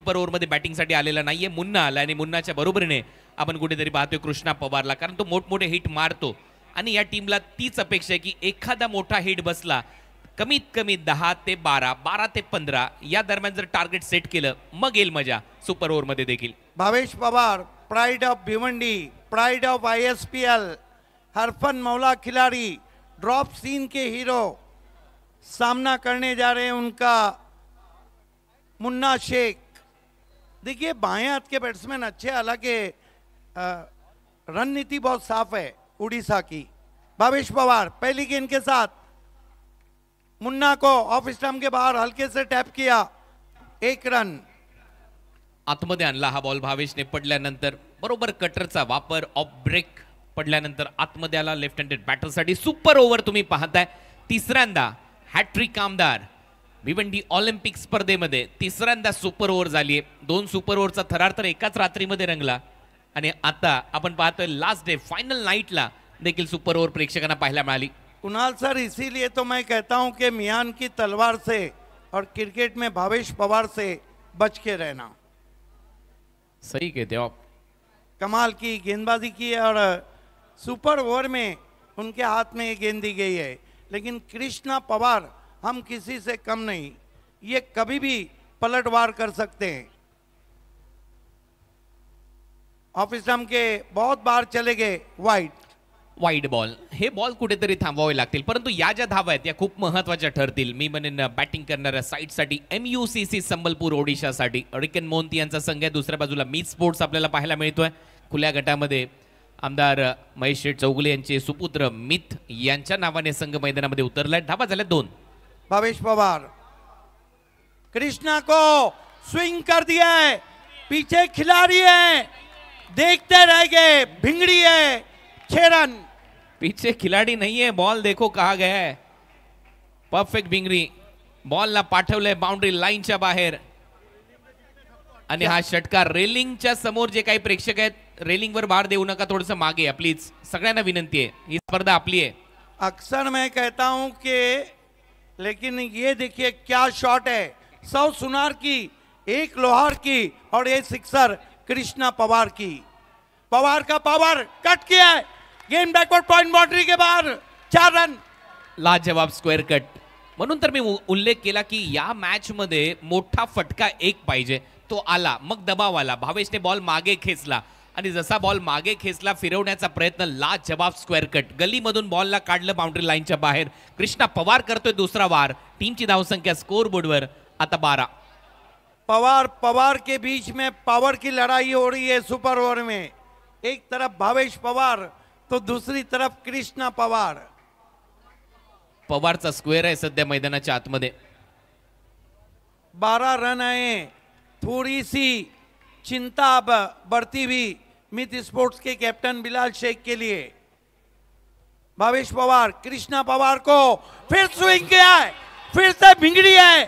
Super ओव्हरमध्ये बॅटिंगसाठी आलेला नाहीये. मुन्ना आला आणि मुन्नाच्या बरोबरीने आपण कुठेतरी पाहतोय कृष्णा पवारला, कारण तो मोठमोठे हिट मारतो आणि या टीमला तीच अपेक्षा आहे की एखादा मोठा हिट बसला कमीत कमी 10 ते 12, 12 ते 15 या दरम्यान जर टार्गेट सेट केलं मग येईल मजा सुपर ओव्हरमध्ये देखील. Bhavesh Pawar, pride of Bhiwandi, pride of ISPL, हरफन मौला खिलाड़ी, ड्रॉप सीन के हीरो, सामना करने जा रहे हैं उनका मुन्ना शेख. देखिए बाएं हाथ के बैट्समैन अच्छे, हालांकि रणनीति बहुत साफ है उड़ीसा की. भावेश पवार पहली गेंद के साथ मुन्ना को ऑफ स्टंप के बाहर हल्के से टैप किया, 1 रन. आतमध्ये आणला हा बॉल भावेशने पडल्यानंतर, बरोबर कटरचा वापर, ऑफ ब्रेक पडल्यानंतर आतमध्ये आला लेफ्ट हँडेड बॅटरसाठी. सुपर ओव्हर तुम्ही पाहताय, तिसऱ्यांदा हॅट्रिक कामदार भिवंडी ऑलिम्पिक स्पर्धेमध्ये तिसऱ्यांदा सुपर ओव्हर झालीये. 2 सुपर ओव्हरचा थरार तर एकाच रात्रीमध्ये रंगला आणि आता आपण पाहतोय लास्ट डे फायनल नाईटला देखील सुपर ओव्हर प्रेक्षकांना पाहायला मिळाली. कुणाल सर, इसीलिए तो मैं कहता हूं कि मियान की तलवार से और क्रिकेट में भावेश पवार से बच के रहना. सही कहते हो आप. कमाल की गेंदबाजी की है और सुपर ओवर में उनके हाथ में ये गेंद दी गई है, लेकिन कृष्णा पवार हम किसी से कम नहीं, ये कभी भी पलटवार कर सकते हैं. ऑफ स्टंप के बहुत बार चले गए वाइड बॉल. हे बॉल कुठेतरी थांबवावे लागतील, परंतु या ज्या धावा आहेत या खूप महत्वाच्या ठरतील. मी म्हणेन बॅटिंग करणाऱ्या साईडसाठी MUCC संबलपूर ओडिशासाठी रिकन मोहंती यांचा संघ आहे. दुसऱ्या बाजूला मीत स्पोर्ट्स आपल्याला पाहायला मिळतोय. खुल्या गटामध्ये आमदार महेश शेठ चौगुले यांचे सुपुत्र मित यांच्या नावाने संघ मैदानामध्ये उतरलाय. धावा झाल्या 2. भावेश पवार कृष्णा को स्विंग कर दिया है, पीछे खिलाड़ी है, देखते रह गए, भिंगड़ी है, 6 रन. पीछे खिलाड़ी नहीं है, बॉल देखो कहा गया है. परफेक्ट भिंगरी बॉलला पाठवलंय बाउंड्री लाईनच्या बाहेर आणि हा षटकार रेलिंगच्या समोर. जे काही प्रेक्षक आहेत रेलिंगवर भार देऊ नका, थोडंसं मागे या प्लीज, सगळ्यांना विनंती आहे, ही स्पर्धा आपली आहे. अक्सर मैं कहता हूं कि लेकिन ये देखिए क्या शॉट है, 100 सुनार की, 1 लोहार की और ये सिक्सर कृष्णा पवार की. पवार का पावर कट किया है, गेम बैकवर्ड पॉइंट बाउंड्री के बाहर, 4 रन. लाजवाब स्क्वेअर कट. म्हणून तर मी उल्लेख केला की या मॅच मध्ये मोठा फटका एक पाहिजे, तो आला, मग दबाव आला. भावेशने बॉल मागे खेचला आणि जसा बॉल मागे खेचला फिरवण्याचा प्रयत्न, लाजवाब स्क्वेअर कट. गलीमधून बॉलला काढलं बाउंड्री लाईनच्या बाहेर. कृष्णा पवार करतोय दुसरा वार. टीमची धावसंख्या स्कोर बोर्डवर आता 12. पवार के बीच में पावर की लड़ाई हो रही है सुपर ओवर में. एक तरफ भावेश पवार तो दूसरी तरफ कृष्णा पवार. पवारचा स्क्वेअर आहे सध्या मैदानाच्या आतमध्ये. 12 रन आए. थोड़ी सी चिंता अब बढ़ती हुई मित स्पोर्ट्स के कैप्टन बिलाल शेख के लिए. भावेश पवार कृष्णा पवार को फिर स्विंग किया है, फिर से भिंगड़ी है.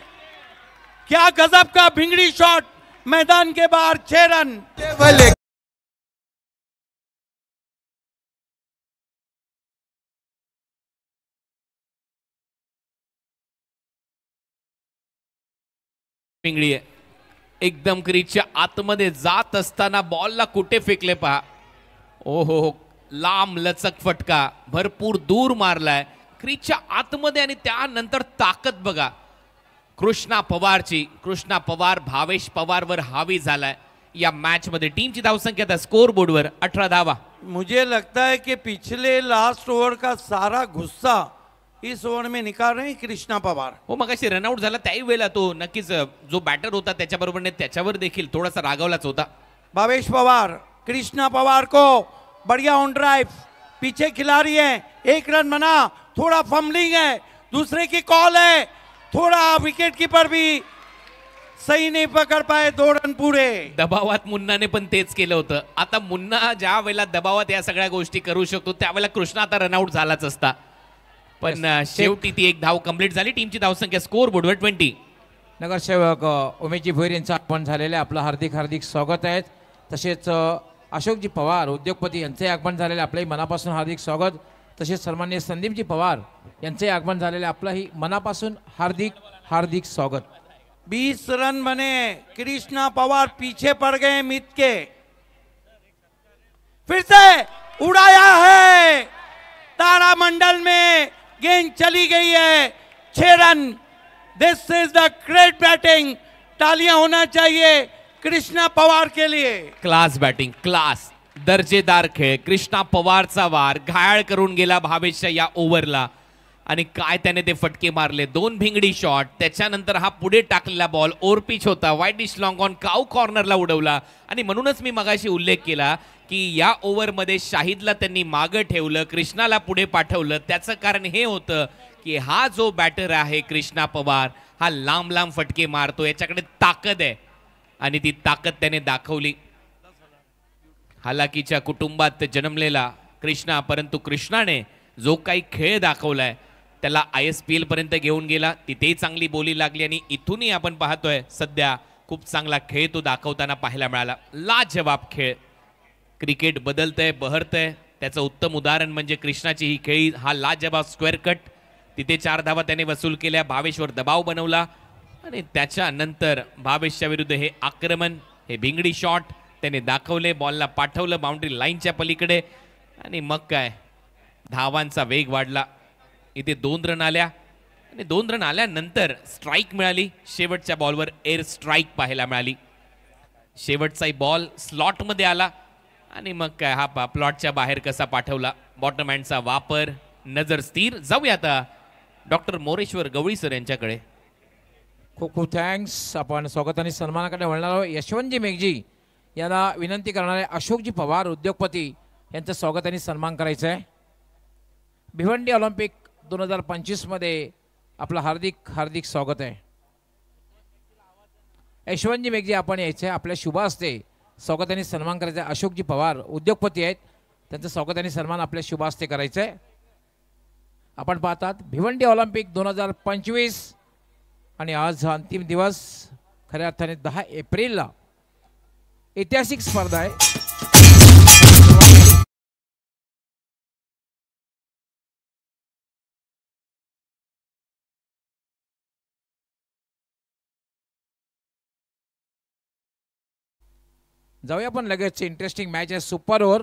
क्या गजब का भिंगड़ी शॉट, मैदान के बाहर, 6 रन. भिंगडी आहे एकदम क्रीजच्या आतमध्ये जात असताना बॉलला कुठे फेकले पहा. ओहो, लांब लचक फटका, भरपूर दूर मारलाय क्रीजच्या आतमध्ये आणि त्यानंतर ताकद बघा कृष्णा पवारची. कृष्णा पवार भावेश पवारवर हावी झालाय या मॅच मध्ये. टीमची धावसंख्या आता स्कोर बोर्डवर 18 धावा. मुझे लगता है कि पिछले लास्ट ओवर का सारा गुस्सा इस ओवर में निकाल रहे हैं कृष्णा पवार. हो, मगाशी रनआउट झाला त्याही वेळेला तो नक्कीच जो बॅटर होता त्याच्याबरोबर त्याच्यावर देखील थोडासा रागावलाच होता. भावेश पवार कृष्णा पवार को बढ़िया ऑन ड्राइव, पीछे खिलाड़ी है, 1 रन बना. थोड़ा फंबलिंग है, दूसरे की कॉल है, थोड़ा विकेट कीपर भी सही नहीं पकड़ पाए, 2 रन पूरे. दबावात मुन्नाने पण तेच केलं होतं. आता मुन्ना ज्या वेळेला दबावात या सगळ्या गोष्टी करू शकतो त्यावेळेला कृष्णा आता रनआउट झालाच असता, पण शेवटी ती एक धाव कंप्लीट झाली. टीमची धावसंख्या स्कोर बोर्डवर 20. नगरसेवक उमेशजी भोईर यांचं आगमन झालेलं आहे, आपलं हार्दिक हार्दिक स्वागत आहे. तसेच अशोकजी पवार उद्योगपती यांचंही आगमन झालेलं, आपलंही मनापासून हार्दिक स्वागत. तसेच सन्माननीय संदीपजी पवार यांचंही आगमन झालेलं, आपलंही मनापासून हार्दिक हार्दिक स्वागत. 20 रन बने, कृष्णा पवार पीछे पड़ गए मित के। फिर से उड़ाया है, तारामंडल में गेंद चली गई है। 6 run. This is the great batting. तालियां होना चाहिए कृष्णा पवार के लिए। क्लास बॅटिंग, क्लास, दर्जेदार खेळ. कृष्णा पवारचा वार घायाळ करून गेला भावेशच्या या ओव्हरला आणि काय त्याने ते फटके मारले. 2 भिंगडी शॉट, त्याच्यानंतर हा पुढे टाकलेला बॉल ओव्हर पिच होता, वाईड डिश लॉंग ऑन, काऊ कॉर्नरला उडवला. आणि म्हणूनच मी मगाशी उल्लेख केला की या ओव्हरमध्ये शाहिदला त्यांनी मागं ठेवलं, कृष्णाला पुढे पाठवलं. त्याचं कारण हे होतं की हा जो बॅटर आहे कृष्णा पवार, हा लांब लांब फटके मारतो, याच्याकडे ताकद आहे आणि ती ताकद त्याने दाखवली. हालाकीच्या कुटुंबात जन्मलेला कृष्णा, परंतु कृष्णाने जो काही खेळ दाखवलाय त्याला ISPL पर्यंत घेऊन गेला. तिथेही चांगली बोली लागली आणि इथूनही आपण पाहतोय सध्या खूप चांगला खेळ तो दाखवताना पाहायला मिळाला. लाजवाब खेळ. क्रिकेट बदलतंय, बहरतंय, त्याचं उत्तम उदाहरण म्हणजे कृष्णाची ही खेळी. हा लाजवाब स्क्वेअर कट, तिथे 4 धावा त्याने वसूल केल्या, भावेशवर दबाव बनवला आणि त्याच्यानंतर भावेशच्या विरुद्ध हे आक्रमण, हे भिंगडी शॉट त्याने दाखवले, बॉलला पाठवलं बाउंड्री लाईनच्या पलीकडे आणि मग काय धावांचा वेग वाढला. इथे 2 रन आल्या आणि 2 रन आल्यानंतर स्ट्राईक मिळाली. शेवटच्या बॉलवर एअर स्ट्राईक पाहायला मिळाली. शेवटचाही बॉल स्लॉटमध्ये आला आणि मग काय हा प्लॉटच्या बाहेर कसा पाठवला. बॉटम हँडचा वापर, नजर स्थिर. जाऊया आता डॉक्टर मोरेश्वर गवळी सर यांच्याकडे. खूप खूप थँक्स. आपण स्वागत आणि सन्मानाकडे वळणार आहोत. यशवंतजी मेघजी यांना विनंती करणारे अशोकजी पवार उद्योगपती यांचं स्वागत आणि सन्मान करायचं आहे. भिवंडी ऑलिम्पिक 2025 मध्ये आपलं हार्दिक हार्दिक स्वागत आहे. यशवंतजी मेघजी आपण यायचं आहे, आपल्या शुभ हस्ते स्वागत आणि सन्मान करायचा आहे. अशोकजी पवार उद्योगपती आहेत, त्यांचं स्वागत आणि सन्मान आपल्या शुभ हस्ते करायचं आहे. आपण पाहतात भिवंडी ऑलिम्पिक 2025 आणि आज हा अंतिम दिवस. खऱ्या अर्थाने 10 एप्रिलला ऐतिहासिक स्पर्धा आहे. जाऊया आपण लगेच. इंटरेस्टिंग मॅच आहे, सुपर ओव्हर.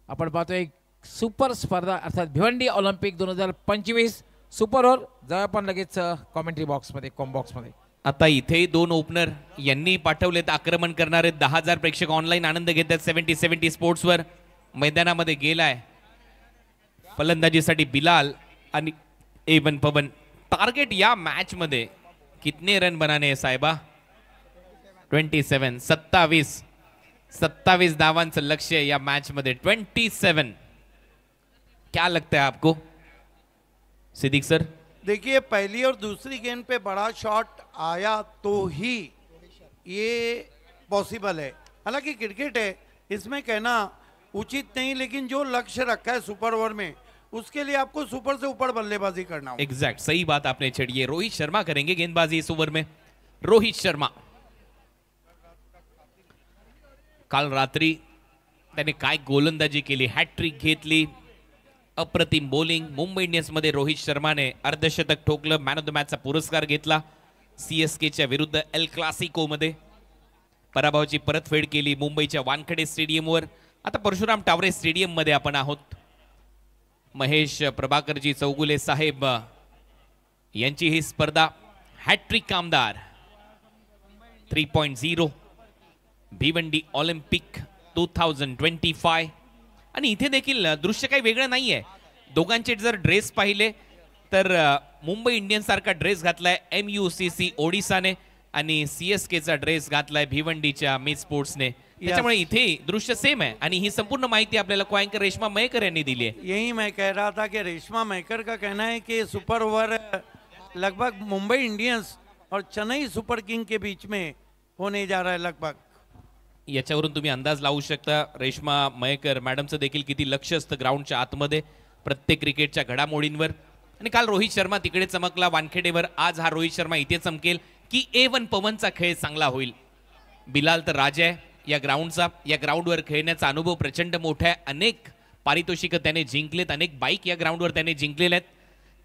आपण पाहतोय सुपर स्पर्धा अर्थात भिवंडी ऑलिम्पिक 2025 सुपर ओव्हर. जाऊया आपण लगेच कॉमेंट्री बॉक्समध्ये, बॉक्समध्ये. आता इथेही 2 ओपनर यांनी पाठवलेत आक्रमण करणारे. 10,000 प्रेक्षक ऑनलाईन आनंद घेत आहेत. 70 स्पोर्ट्सवर मैदानामध्ये गेलाय. फलंदाजीसाठी बिलाल आणि एवन पवन. टार्गेट या मॅच मध्ये कितने रन बनाने हैं साहेबा? 27. 27 धावांचं लक्ष्य या मॅच मध्ये. 27. क्या लगता है आपको सिद्दीक सर? देखिए पहली और दूसरी गेंद पे बड़ा शॉट आया तो ही ये पॉसिबल है. हालांकि क्रिकेट है, इसमें कहना उचित नहीं, लेकिन जो लक्ष्य रखा है सुपर ओवर में उसके लिए आपको सुपर से ऊपर बल्लेबाजी करना होगा. एग्जैक्ट, सही बात आपने छेड़ी है. रोहित शर्मा करेंगे गेंदबाजी इस ओवर में. रोहित शर्मा काल रात्री त्याने काय गोलंदाजी केली, हॅट्रिक घेतली, अप्रतिम बॉलिंग. मुंबई इंडियन्स मध्ये रोहित शर्माने अर्धशतक ठोकलं, मॅन ऑफ द मॅचचा पुरस्कार घेतला. CSKच्या विरुद्ध एल क्लासिको मध्ये पराभवाची परतफेड केली मुंबईच्या वानखेडे स्टेडियमवर. आता परशुराम टावरे स्टेडियम मध्ये आपण आहोत. महेश प्रभाकरजी चौगुले साहेब यांची ही स्पर्धा. हॅट्रिक कामदार 3.0 भिवंडी ऑलिम्पिक 2025. आणि इथे देखील दृश्य काही वेगळं नाहीये. दोघांचे जर ड्रेस पाहिले तर मुंबई इंडियन्स सारखा ड्रेस घातलाय MUCC ओडिसाने आणि CSKचा ड्रेस घातलाय भिवंडीच्या मी स्पोर्ट्सने. त्याच्यामुळे इथे दृश्य सेम आहे आणि ही संपूर्ण माहिती आपल्याला को-अँकर रेश्मा मयेकर यांनी दिली आहे. यही मैं कह रहा था कि रेश्मा मयेकर का कहना है कि सुपर ओवर लगभग मुंबई इंडियंस और चेन्नई सुपर किंग के बीच में होने जा रहा है लगभग. याच्यावरून तुम्ही अंदाज लावू शकता रेश्मा मयेकर मॅडमचं देखील किती लक्ष असतं ग्राउंडच्या आतमध्ये प्रत्येक क्रिकेटच्या घडामोडींवर. आणि काल रोहित शर्मा तिकडे चमकला वानखेडेवर, आज हा रोहित शर्मा इथे चमकेल की एवन पवनचा खेळ चांगला होईल. बिलाल तर राजा आहे या ग्राउंडचा. या ग्राउंडवर खेळण्याचा अनुभव प्रचंड मोठा आहे. अनेक पारितोषिकं त्याने जिंकलेत, अनेक बाईक या ग्राउंडवर त्याने जिंकलेल्या आहेत.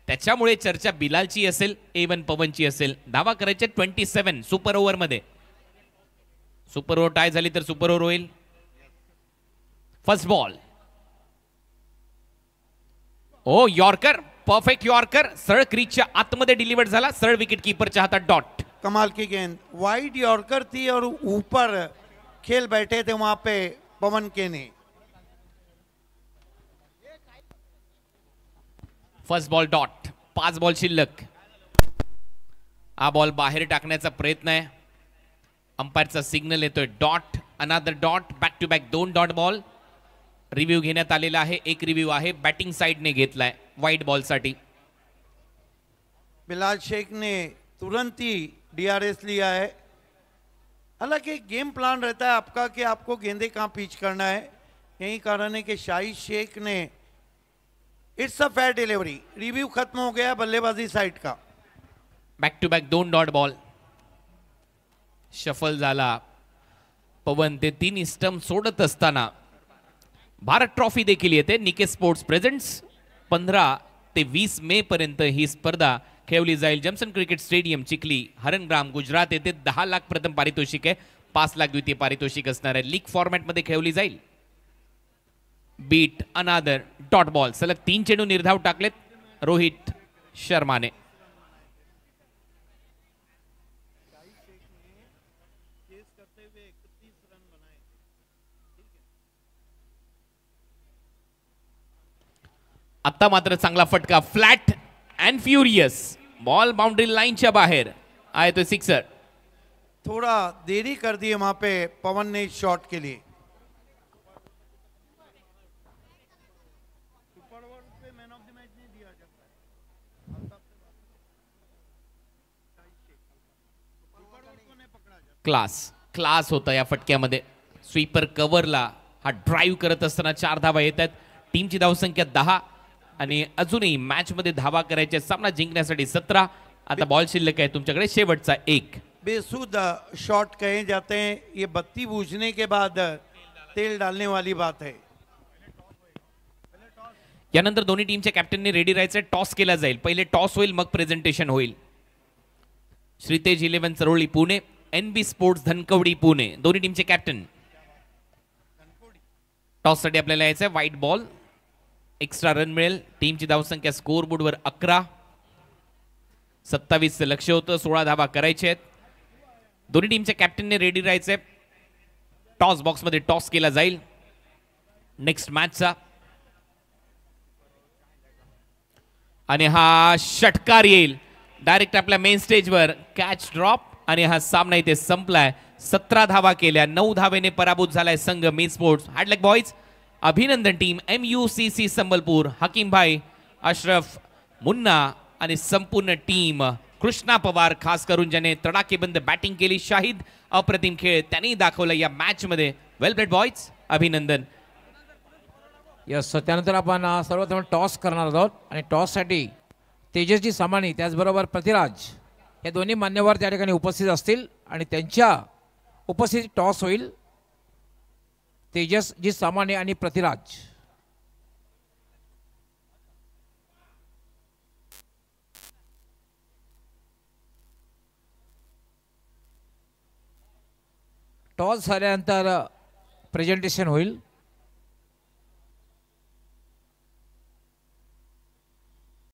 त्याच्यामुळे चर्चा बिलालची असेल A1 पवनची असेल. धावा करायचे 27 सुपर ओव्हर मध्ये. सुपर ओव्हर टाय झाली तर सुपर ओव्हर होईल. First ball. Oh yorker, perfect yorker, सरळ क्रीजच्या आतमध्ये डिलिव्हर झाला, सरळ विकेट कीपरच्या हातात डॉट. कमाल की गेंद, वाइड यॉर्कर थी और ऊपर खेल बैठे थे वहां पे पवन के ने. First ball dot. 5 बॉल शिल्लक. हा बॉल बाहेर टाकण्याचा प्रयत्न आहे. अंपायरचा सिग्नल येतोय dot. Another dot. Back to back 2 dot ball. Review घेण्यात आलेला आहे. एक रिव्ह्यू आहे बॅटिंग साइडने घेतलाय वाईट बॉल साठी. बिलाल शेख ने तुरंत ही DRS लिया है. हालांकि गेम प्लान रहता है आपका कि आपको गेंदे कहाँ पिच करना है. यही कारण है कि शाहिद शेख ने it's a fair delivery. Review खत्म हो गया बल्लेबाजी साइड का. Back to back 2 dot ball. Shuffle झाला. पवन ते 3 स्टंप सोडत असताना भारत ट्रॉफी देखील येते. निके स्पोर्ट्स प्रेझेंट्स. 15 ते 20 मे पर्यंत ही स्पर्धा खेळवली जाईल. जमसन क्रिकेट स्टेडियम चिखली, हरणग्राम, गुजरात येथे 10 लाख प्रथम पारितोषिक आहे. 5 लाख द्वितीय पारितोषिक असणार आहे. लीग फॉर्मॅटमध्ये खेळवली जाईल. बीट अनादर डॉट बॉल. सलग 3 चेंडू निर्धाव टाकलेत रोहित शर्माने. आता मात्र चांगला फटका. Flat and furious. Ball boundary लाईनच्या बाहेर आहे तो सिक्सर. थोड़ा देरी कर दी है वहां पे पवन ने शॉट के लिए. क्लास होता या फटक्यामध्ये. स्वीपर कव्हरला हा ड्राईव्ह करत असताना 4 धावा येत आहेत. टीमची धावसंख्या 10 आणि अजूनही मॅच मध्ये धावा करायच्या. सामना जिंकण्यासाठी 17. आता बॉल शिल्लक आहे तुमच्याकडे शेवटचा 1. बेसुध शॉट कहे जाते हैं. ये बत्ती बूझने के बाद तेल डालने वाली बात है. यानंतर दोन्ही टीमच्या कॅप्टनने रेडी राहायचं. टॉस केला जाईल. पहिले टॉस होईल मग प्रेझेंटेशन होईल. श्रीतेज 11 चरोळी पुणे, NB स्पोर्ट्स धनकवडी पुणे दोन्ही टीमचे कॅप्टन. टॉस साठी आपल्याला यायचं व्हाईट बॉल. एक्स्ट्रा रन मिळेल. टीमची धावसंख्या स्कोर बोर्डवर 11. 27 लक्ष होतं. 16 धावा करायचे आहेत. दोन्ही टीमच्या कॅप्टनने रेडी राहायचंय. टॉस बॉक्स मध्ये टॉस केला जाईल नेक्स्ट मॅचचा. आणि हा षटकार येईल डायरेक्ट आपल्या मेन स्टेजवर. कॅच ड्रॉप आणि हा सामना इथे संपलाय. 17 धावा केल्या. 9 धावेने पराभूत झालाय संघ मेन स्पोर्ट्स. हार्ड लक बॉयज. अभिनंदन टीम MUCC संबलपूर, हकीमभाई, अशरफ, मुन्ना आणि संपूर्ण टीम. कृष्णा पवार खास करून ज्याने तडाखेबंद बॅटिंग केली. शाहिद अप्रतिम खेळ त्यांनी दाखवला या मॅच मध्ये. वेल प्लेड बॉयज. अभिनंदन. यस. त्यानंतर आपण सर्वप्रथम टॉस करणार आहोत आणि टॉससाठी तेजसजी सामानी त्याचबरोबर पृथ्वीराज हे दोन्ही मान्यवर त्या ठिकाणी उपस्थित असतील आणि त्यांच्या उपस्थितीत टॉस होईल. तेजसजी सामाने आणि पृथ्वीराज. टॉस झाल्यानंतर प्रेझेंटेशन होईल.